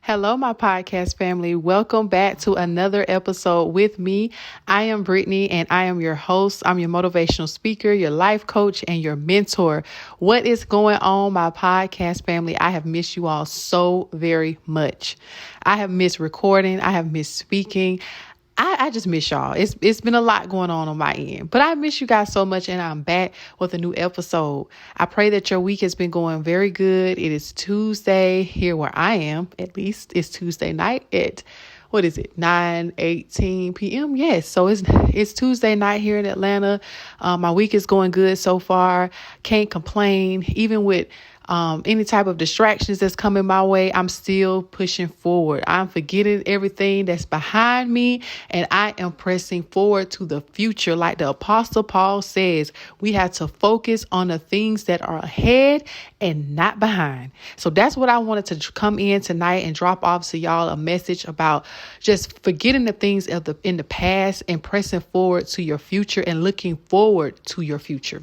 Hello, my podcast family. Welcome back to another episode with me. I am Brittany and I am your host. I'm your motivational speaker, your life coach, and your mentor. What is going on, my podcast family? I have missed you all so very much. I have missed recording. I have missed speaking. I just miss y'all. It's been a lot going on my end, but I miss you guys so much, and I'm back with a new episode. I pray that your week has been going very good. It is Tuesday here where I am. At least it's Tuesday night at 9:18 p.m. Yes, so it's Tuesday night here in Atlanta. My week is going good so far. Can't complain. Even with any type of distractions that's coming my way, I'm still pushing forward. I'm forgetting everything that's behind me, and I am pressing forward to the future. Like the Apostle Paul says, we have to focus on the things that are ahead and not behind. So that's what I wanted to come in tonight and drop off to y'all, a message about just forgetting the things in the past and pressing forward to your future and looking forward to your future.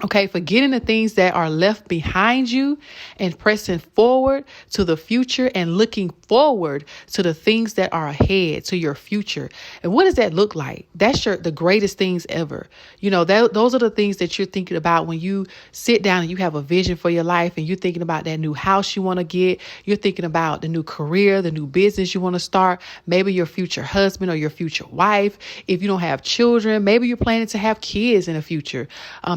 Okay, forgetting the things that are left behind you and pressing forward to the future and looking forward to the things that are ahead, to your future. And what does that look like? That's the greatest things ever. You know, those are the things that you're thinking about when you sit down and you have a vision for your life and you're thinking about that new house you want to get. You're thinking about the new career, the new business you want to start, maybe your future husband or your future wife. If you don't have children, maybe you're planning to have kids in the future.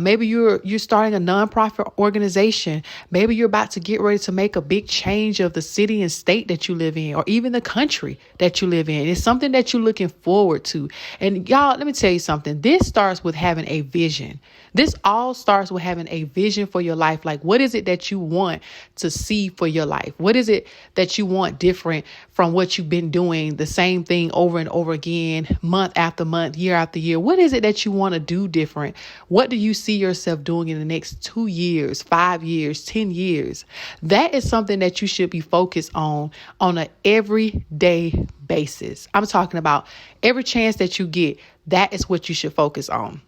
Maybe you're starting a nonprofit organization. Maybe you're about to get ready to make a big change of the city and state that you live in, or even the country that you live in. It's something that you're looking forward to. And y'all, let me tell you something. This starts with having a vision. This all starts with having a vision for your life. Like, what is it that you want to see for your life? What is it that you want different from what you've been doing, the same thing over and over again, month after month, year after year? What is it that you want to do different? What do you see yourself doing in the next 2 years, 5 years, 10 years? That is something that you should be focused on an everyday basis. I'm talking about every chance that you get. That is what you should focus on.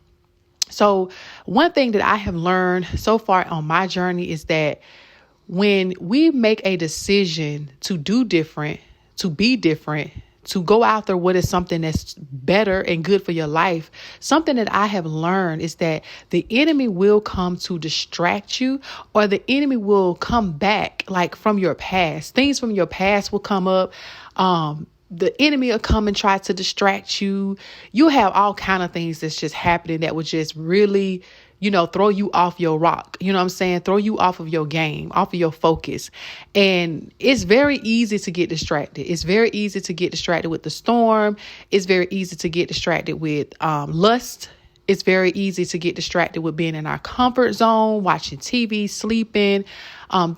So one thing that I have learned so far on my journey is that when we make a decision to do different, to be different, to go after what is something that's better and good for your life, something that I have learned is that the enemy will come to distract you, or the enemy will come back like from your past. Things from your past will come up. The enemy will come and try to distract you. You'll have all kind of things that's just happening that would just really, throw you off your rock. You know what I'm saying? Throw you off of your game, off of your focus. And it's very easy to get distracted. It's very easy to get distracted with the storm. It's very easy to get distracted with lust. It's very easy to get distracted with being in our comfort zone, watching TV, sleeping,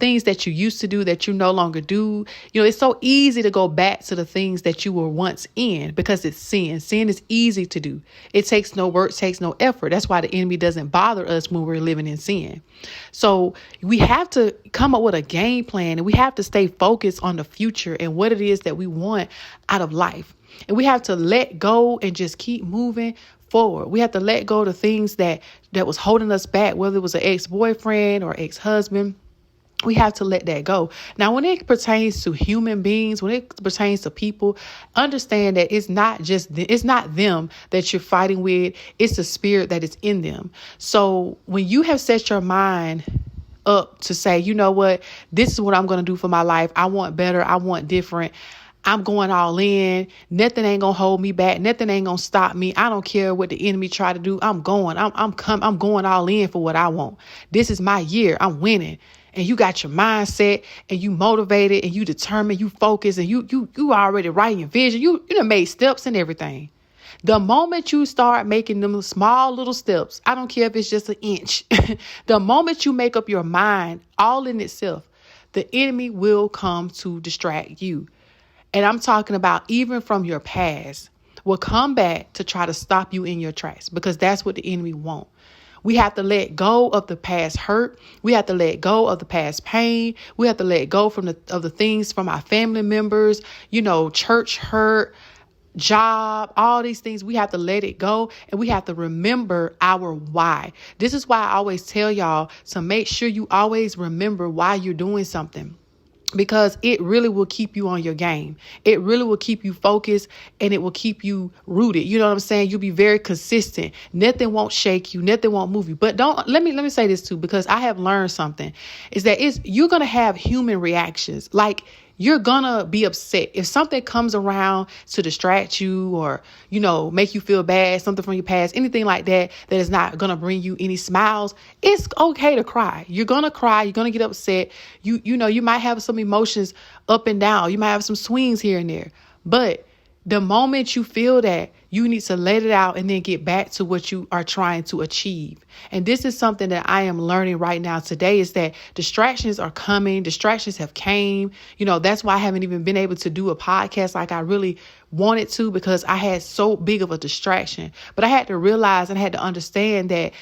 things that you used to do that you no longer do. It's so easy to go back to the things that you were once in because it's sin. Sin is easy to do. It takes no work, takes no effort. That's why the enemy doesn't bother us when we're living in sin. So we have to come up with a game plan, and we have to stay focused on the future and what it is that we want out of life. And we have to let go and just keep moving forward. We have to let go of the things that was holding us back, whether it was an ex-boyfriend or ex-husband. We have to let that go. Now, when it pertains to human beings, when it pertains to people, understand that it's not them that you're fighting with. It's the spirit that is in them. So when you have set your mind up to say, you know what, this is what I'm going to do for my life. I want better. I want different. I'm going all in. Nothing ain't going to hold me back. Nothing ain't going to stop me. I don't care what the enemy try to do. I'm going all in for what I want. This is my year. I'm winning. And you got your mindset, and you motivated, and you determined, you focus, and you already writing your vision. You done made steps and everything. The moment you start making them small little steps, I don't care if it's just an inch. The moment you make up your mind, all in itself, the enemy will come to distract you. And I'm talking about even from your past, will come back to try to stop you in your tracks, because that's what the enemy wants. We have to let go of the past hurt. We have to let go of the past pain. We have to let go of the things from our family members, church hurt, job, all these things. We have to let it go, and we have to remember our why. This is why I always tell y'all to make sure you always remember why you're doing something. because it really will keep you on your game. It really will keep you focused, and it will keep you rooted. You know what I'm saying? You'll be very consistent. Nothing won't shake you. Nothing won't move you. But let me say this too, because I have learned something, is that you're going to have human reactions. Like, you're gonna be upset if something comes around to distract you, or, make you feel bad, something from your past, anything like that, that is not gonna bring you any smiles. It's okay to cry. You're gonna cry. You're gonna get upset. You might have some emotions up and down. You might have some swings here and there. But the moment you feel that, you need to let it out and then get back to what you are trying to achieve. And this is something that I am learning right now today, is that distractions are coming. Distractions have came. That's why I haven't even been able to do a podcast like I really wanted to, because I had so big of a distraction. But I had to realize and I had to understand that,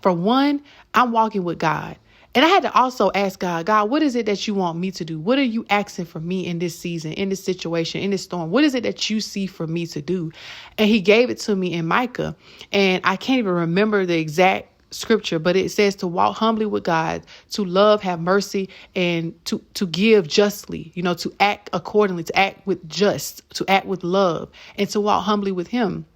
for one, I'm walking with God. And I had to also ask God, what is it that you want me to do? What are you asking for me in this season, in this situation, in this storm? What is it that you see for me to do? And he gave it to me in Micah. And I can't even remember the exact scripture, but it says to walk humbly with God, to love, have mercy, and to give justly, to act accordingly, to act to act with love, and to walk humbly with him.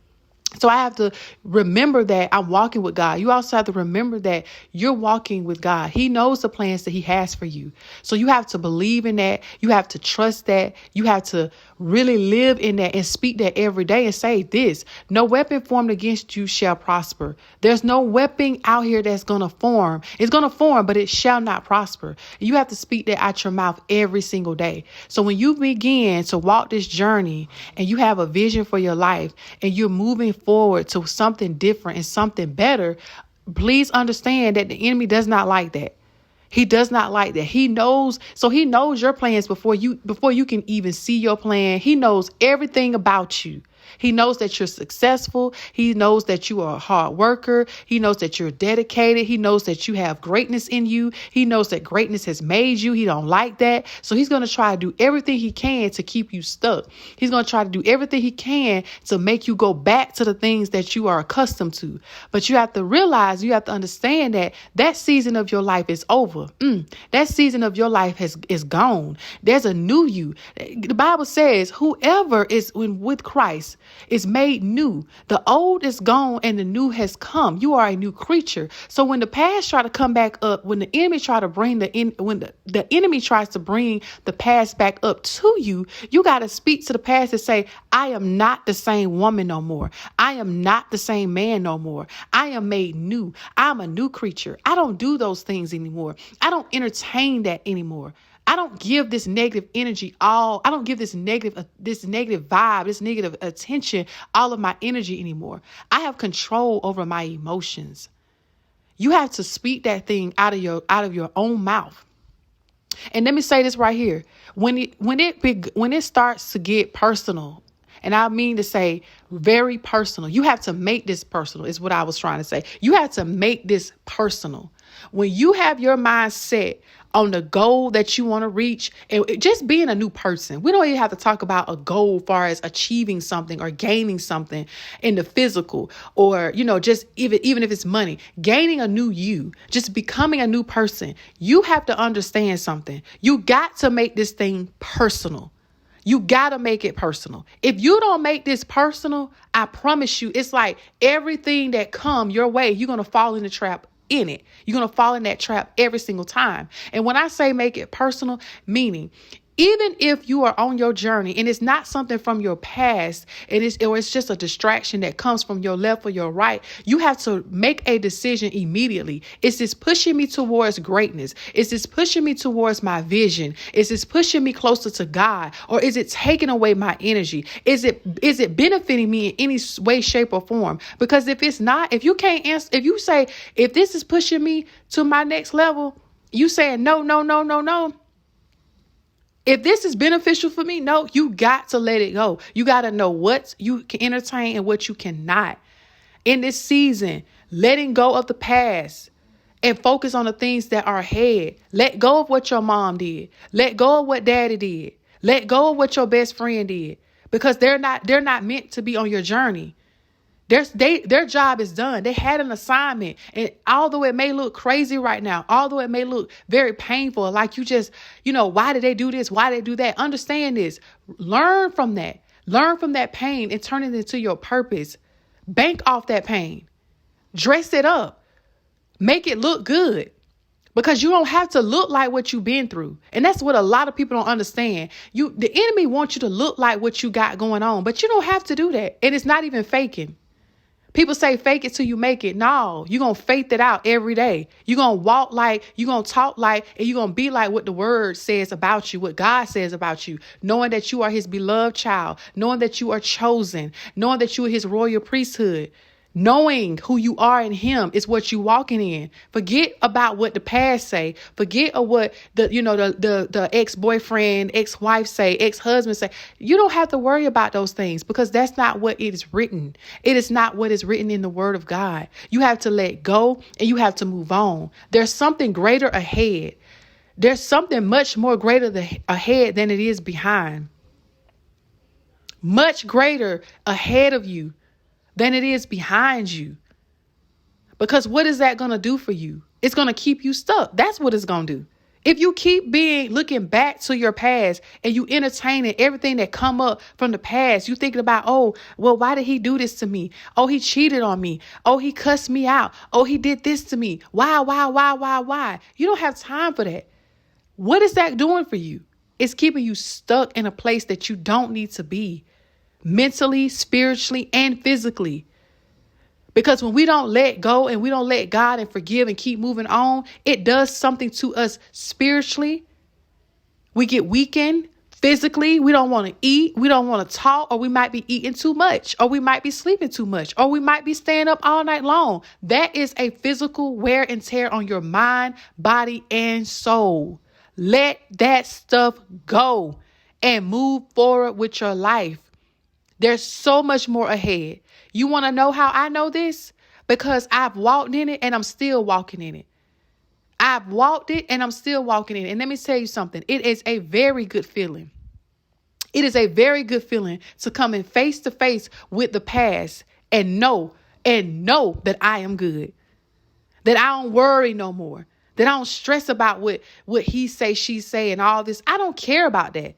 So I have to remember that I'm walking with God. You also have to remember that you're walking with God. He knows the plans that he has for you. So you have to believe in that. You have to trust that. You have to really live in that and speak that every day and say this: no weapon formed against you shall prosper. There's no weapon out here that's going to form. It's going to form, but it shall not prosper. You have to speak that out your mouth every single day. So when you begin to walk this journey and you have a vision for your life and you're moving forward to something different and something better, please understand that the enemy does not like that. He does not like that. He knows your plans before you can even see your plan. He knows everything about you. He knows that you're successful. He knows that you are a hard worker. He knows that you're dedicated. He knows that you have greatness in you. He knows that greatness has made you. He don't like that. So he's going to try to do everything he can to keep you stuck. He's going to try to do everything he can to make you go back to the things that you are accustomed to. But you have to realize, you have to understand that season of your life is over. That season of your life is gone. There's a new you. The Bible says whoever is with Christ is made new. The old is gone and the new has come. You are a new creature. So when the past try to come back up, when the enemy try to bring when the enemy tries to bring the past back up to you, you got to speak to the past and say, I am not the same woman no more. I am not the same man no more. I am made new. I'm a new creature. I don't do those things anymore. I don't entertain that anymore. I don't give this negative energy I don't give this negative vibe, this negative attention, all of my energy anymore. I have control over my emotions. You have to speak that thing out of your own mouth. And let me say this right here. When it starts to get personal, and I mean to say very personal, you have to make this personal, is what I was trying to say. You have to make this personal. When you have your mind set on the goal that you want to reach, and just being a new person, we don't even have to talk about a goal as far as achieving something or gaining something in the physical, or, just even if it's money, gaining a new you, just becoming a new person. You have to understand something. You got to make this thing personal. You got to make it personal. If you don't make this personal, I promise you, it's like everything that come your way, you're going to fall in the trap in it. You're going to fall in that trap every single time. And when I say make it personal, meaning even if you are on your journey and it's not something from your past, or it's just a distraction that comes from your left or your right, you have to make a decision immediately. Is this pushing me towards greatness? Is this pushing me towards my vision? Is this pushing me closer to God? Or is it taking away my energy? Is it benefiting me in any way, shape, or form? Because if it's not, if you can't answer, if you say, if this is pushing me to my next level, you saying no, no, no, no, no. If this is beneficial for me, no, you got to let it go. You got to know what you can entertain and what you cannot. In this season, letting go of the past and focus on the things that are ahead. Let go of what your mom did. Let go of what daddy did. Let go of what your best friend did, because they're not meant to be on your journey. Their job is done. They had an assignment. And although it may look crazy right now, although it may look very painful, like you just, why did they do this? Why did they do that? Understand this. Learn from that. Learn from that pain and turn it into your purpose. Bank off that pain. Dress it up. Make it look good. Because you don't have to look like what you've been through. And that's what a lot of people don't understand. The enemy wants you to look like what you got going on, but you don't have to do that. And it's not even faking. People say fake it till you make it. No, you're going to faith it out every day. You're going to walk like, you're going to talk like, and you're going to be like what the word says about you, what God says about you, knowing that you are his beloved child, knowing that you are chosen, knowing that you are his royal priesthood. Knowing who you are in him is what you walking in. Forget about what the past say. Forget of what the ex-boyfriend, ex-wife say, ex-husband say. You don't have to worry about those things because that's not what it is written. It is not what is written in the word of God. You have to let go and you have to move on. There's something greater ahead. There's something much more greater ahead than it is behind. Much greater ahead of you than it is behind you. Because what is that going to do for you? It's going to keep you stuck. That's what it's going to do. If you keep looking back to your past and you entertaining everything that come up from the past, you thinking about, oh, well, why did he do this to me? Oh, he cheated on me. Oh, he cussed me out. Oh, he did this to me. Why? You don't have time for that. What is that doing for you? It's keeping you stuck in a place that you don't need to be. Mentally, spiritually, and physically. Because when we don't let go and we don't let God and forgive and keep moving on, it does something to us spiritually. We get weakened physically. We don't want to eat. We don't want to talk, or we might be eating too much, or we might be sleeping too much, or we might be staying up all night long. That is a physical wear and tear on your mind, body, and soul. Let that stuff go and move forward with your life. There's so much more ahead. You want to know how I know this? Because I've walked in it and I'm still walking in it. I've walked it and I'm still walking in it. And let me tell you something. It is a very good feeling. It is a very good feeling to come in face to face with the past and know that I am good. That I don't worry no more. That I don't stress about what he say, she say, and all this. I don't care about that.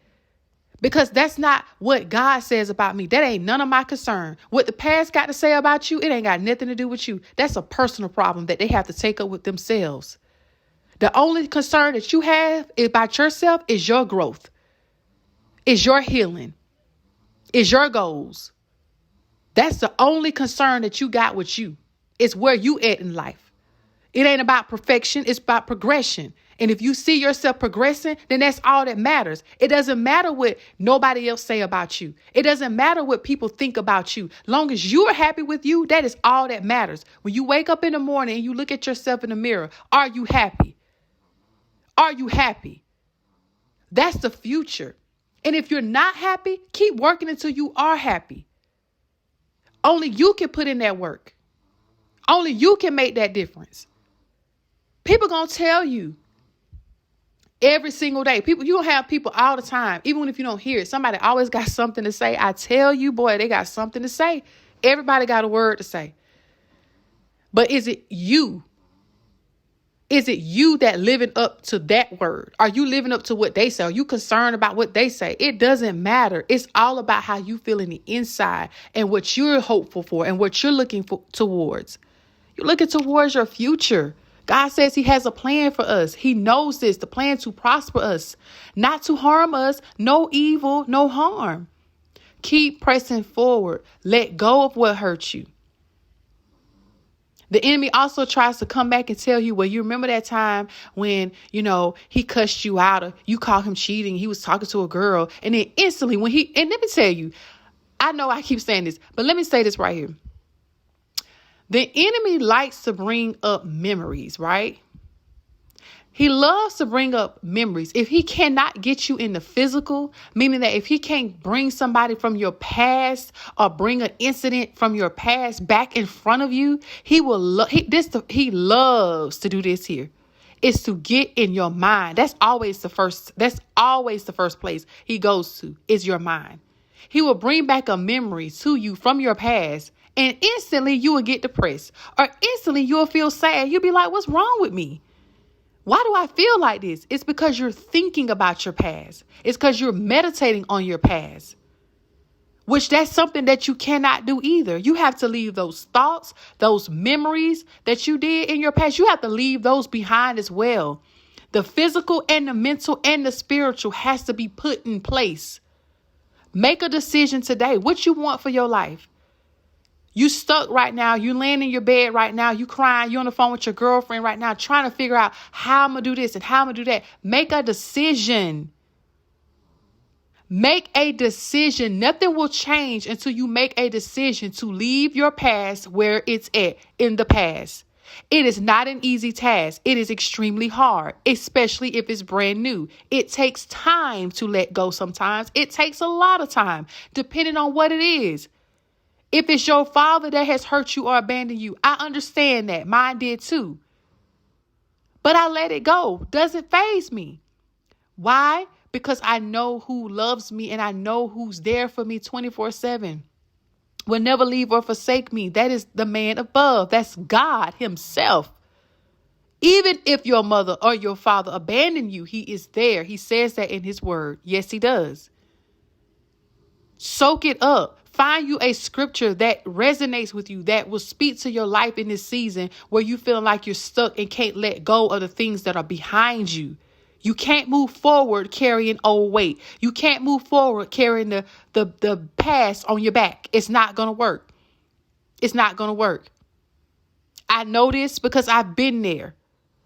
Because that's not what God says about me. That ain't none of my concern. What the past got to say about you, it ain't got nothing to do with you. That's a personal problem that they have to take up with themselves. The only concern that you have about yourself is your growth, is your healing, is your goals. That's the only concern that you got with you. It's where you at in life. It ain't about perfection. It's about progression. And if you see yourself progressing, then that's all that matters. It doesn't matter what nobody else say about you. It doesn't matter what people think about you. Long as you are happy with you, that is all that matters. When you wake up in the morning and you look at yourself in the mirror, are you happy? Are you happy? That's the future. And if you're not happy, keep working until you are happy. Only you can put in that work. Only you can make that difference. People gonna tell you. Every single day. You're going to have people all the time. Even if you don't hear it, somebody always got something to say. I tell you, boy, they got something to say. Everybody got a word to say. But is it you? Is it you that living up to that word? Are you living up to what they say? Are you concerned about what they say? It doesn't matter. It's all about how you feel in the inside and what you're hopeful for and what you're looking towards. You're looking towards your future. God says he has a plan for us. He knows this, the plan to prosper us, not to harm us, no evil, no harm. Keep pressing forward. Let go of what hurt you. The enemy also tries to come back and tell you, well, you remember that time when, he cussed you out or you called him cheating. He was talking to a girl. And then instantly and let me tell you, I know I keep saying this, but let me say this right here. The enemy likes to bring up memories, right? He loves to bring up memories. If he cannot get you in the physical, meaning that if he can't bring somebody from your past or bring an incident from your past back in front of you, he loves to do this here. It's to get in your mind. That's always the first place he goes to is your mind. He will bring back a memory to you from your past And instantly you will get depressed, or instantly you'll feel sad. You'll be like, what's wrong with me? Why do I feel like this? It's because you're thinking about your past. It's because you're meditating on your past, which that's something that you cannot do either. You have to leave those thoughts, those memories that you did in your past. You have to leave those behind as well. The physical and the mental and the spiritual has to be put in place. Make a decision today. What you want for your life. You stuck right now. You laying in your bed right now. You crying. You on the phone with your girlfriend right now, trying to figure out how I'm going to do this and how I'm going to do that. Make a decision. Make a decision. Nothing will change until you make a decision to leave your past where it's at, in the past. It is not an easy task. It is extremely hard, especially if it's brand new. It takes time to let go sometimes. It takes a lot of time, depending on what it is. If it's your father that has hurt you or abandoned you, I understand that. Mine did too. But I let it go. Doesn't faze me. Why? Because I know who loves me and I know who's there for me 24/7. Will never leave or forsake me. That is the man above. That's God himself. Even if your mother or your father abandon you, he is there. He says that in his word. Yes, he does. Soak it up. Find you a scripture that resonates with you, that will speak to your life in this season where you feel like you're stuck and can't let go of the things that are behind you. You can't move forward carrying old weight. You can't move forward carrying the past on your back. It's not going to work. It's not going to work. I know this because I've been there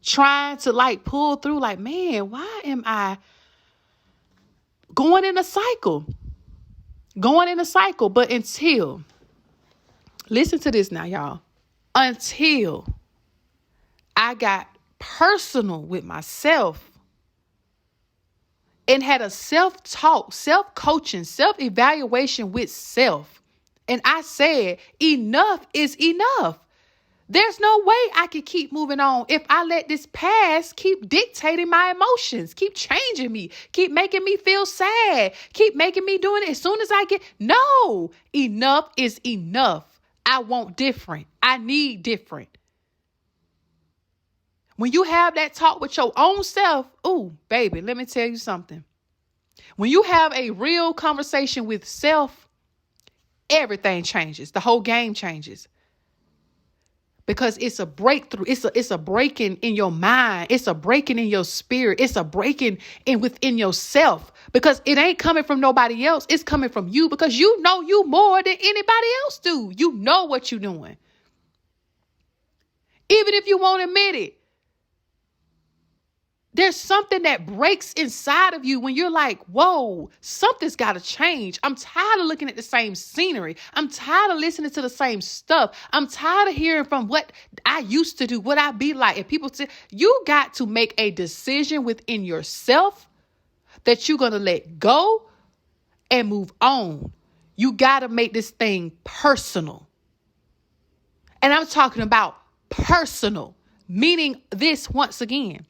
trying to pull through man, why am I going in a cycle? But listen to this now, y'all. Until I got personal with myself and had a self-talk, self-coaching, self-evaluation with self. And I said, enough is enough. There's no way I can keep moving on if I let this past keep dictating my emotions, keep changing me, keep making me feel sad, keep making me doing it as soon as no, enough is enough. I want different. I need different. When you have that talk with your own self, ooh, baby, let me tell you something. When you have a real conversation with self, everything changes. The whole game changes. Because it's a breakthrough. It's a breaking in your mind. It's a breaking in your spirit. It's a breaking in within yourself. Because it ain't coming from nobody else. It's coming from you because you know you more than anybody else do. You know what you're doing. Even if you won't admit it. There's something that breaks inside of you when you're like, whoa, something's got to change. I'm tired of looking at the same scenery. I'm tired of listening to the same stuff. I'm tired of hearing from what I used to do, what I be like. And people say, you got to make a decision within yourself that you're going to let go and move on. You got to make this thing personal. And I'm talking about personal, meaning this once again.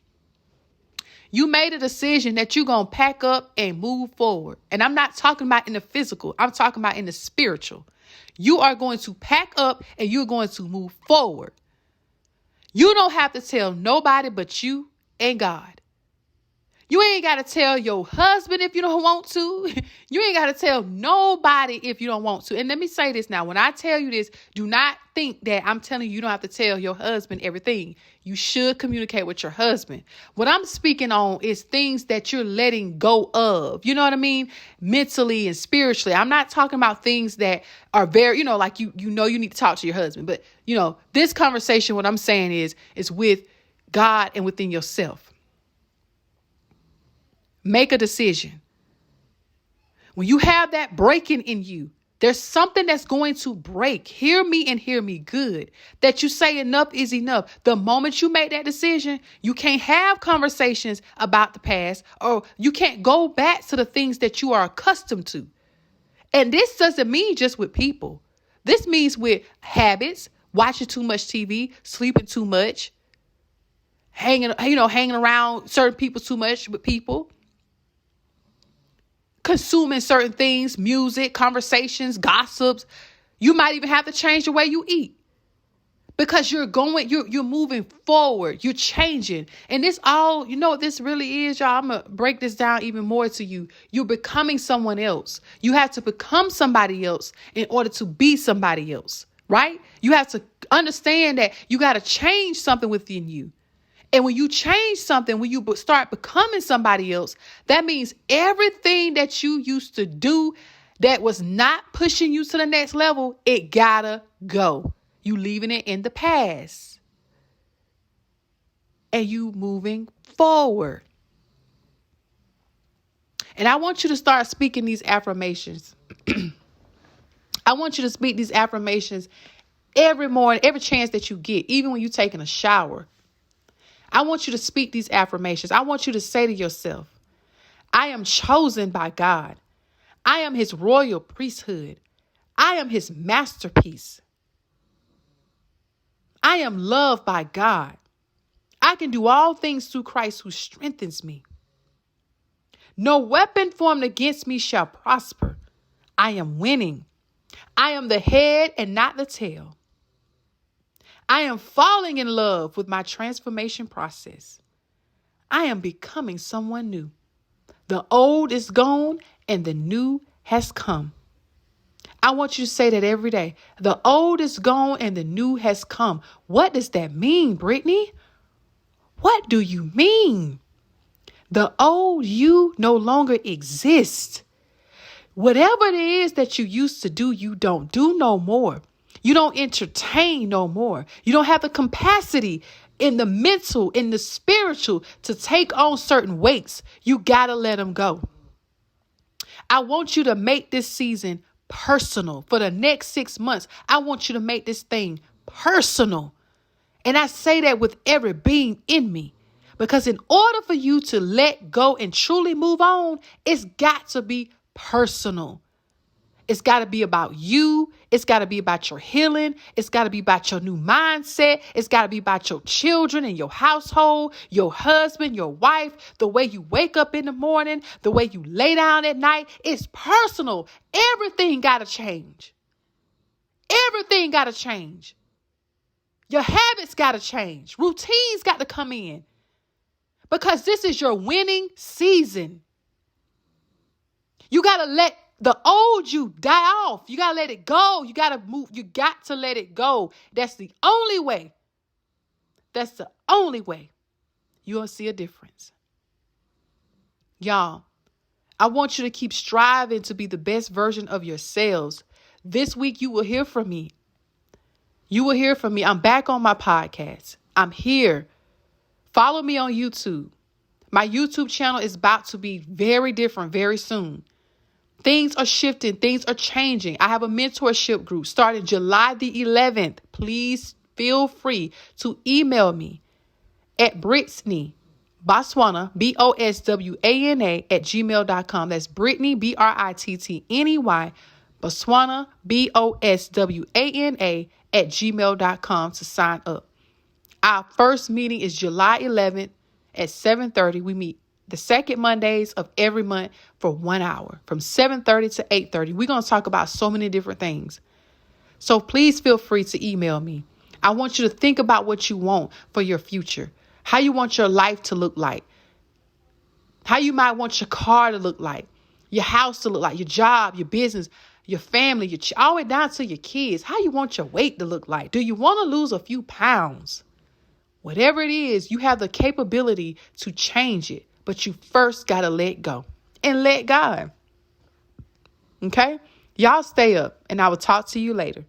You made a decision that you're going to pack up and move forward. And I'm not talking about in the physical. I'm talking about in the spiritual. You are going to pack up and you're going to move forward. You don't have to tell nobody but you and God. You ain't got to tell your husband if you don't want to. You ain't got to tell nobody if you don't want to. And let me say this now. When I tell you this, do not think that I'm telling you you don't have to tell your husband everything. You should communicate with your husband. What I'm speaking on is things that you're letting go of. You know what I mean? Mentally and spiritually. I'm not talking about things that are very, you need to talk to your husband. But, this conversation, what I'm saying is with God and within yourself. Make a decision. When you have that breaking in you, there's something that's going to break. Hear me and hear me good. That you say enough is enough. The moment you make that decision, you can't have conversations about the past, or you can't go back to the things that you are accustomed to. And this doesn't mean just with people. This means with habits, watching too much TV, sleeping too much, hanging around certain people too much with people. Consuming certain things, music, conversations, gossips, You might even have to change the way you eat because you're moving forward. You're changing. And this all, you know what this really is, y'all? I'm going to break this down even more to you. You're becoming someone else. You have to become somebody else in order to be somebody else, right? You have to understand that you got to change something within you. And when you change something, when you start becoming somebody else, that means everything that you used to do that was not pushing you to the next level, it gotta go. You leaving it in the past. And you moving forward. And I want you to start speaking these affirmations. I want you to speak these affirmations every morning, every chance that you get, even when you're taking a shower. I want you to speak these affirmations. I want you to say to yourself, I am chosen by God. I am his royal priesthood. I am his masterpiece. I am loved by God. I can do all things through Christ who strengthens me. No weapon formed against me shall prosper. I am winning. I am the head and not the tail. I am falling in love with my transformation process. I am becoming someone new. The old is gone and the new has come. I want you to say that every day. The old is gone and the new has come. What does that mean, Brittany? What do you mean? The old you no longer exists. Whatever it is that you used to do, you don't do no more. You don't entertain no more. You don't have the capacity in the mental, in the spiritual to take on certain weights. You got to let them go. I want you to make this season personal for the next 6 months. I want you to make this thing personal. And I say that with every being in me, because in order for you to let go and truly move on, it's got to be personal. It's got to be about you. It's got to be about your healing. It's got to be about your new mindset. It's got to be about your children and your household, your husband, your wife, the way you wake up in the morning, the way you lay down at night. It's personal. Everything got to change. Everything got to change. Your habits got to change. Routines got to come in, because this is your winning season. You got to let the old you die off. You got to let it go. You got to move. You got to let it go. That's the only way. That's the only way you'll see a difference. Y'all, I want you to keep striving to be the best version of yourselves. This week, you will hear from me. You will hear from me. I'm back on my podcast. I'm here. Follow me on YouTube. My YouTube channel is about to be very different very soon. Things are shifting. Things are changing. I have a mentorship group starting July the 11th. Please feel free to email me at Brittany Boswana, BOSWANA @gmail.com. That's Brittany, BRITTNEY, Boswana, BOSWANA @gmail.com to sign up. Our first meeting is July 11th at 7:30. We meet the second Mondays of every month for 1 hour from 7:30 to 8:30. We're going to talk about so many different things. So please feel free to email me. I want you to think about what you want for your future, how you want your life to look like, how you might want your car to look like, your house to look like, your job, your business, your family, all the way down to your kids, how you want your weight to look like. Do you want to lose a few pounds? Whatever it is, you have the capability to change it. But you first got to let go and let God. Okay? Y'all stay up, and I will talk to you later.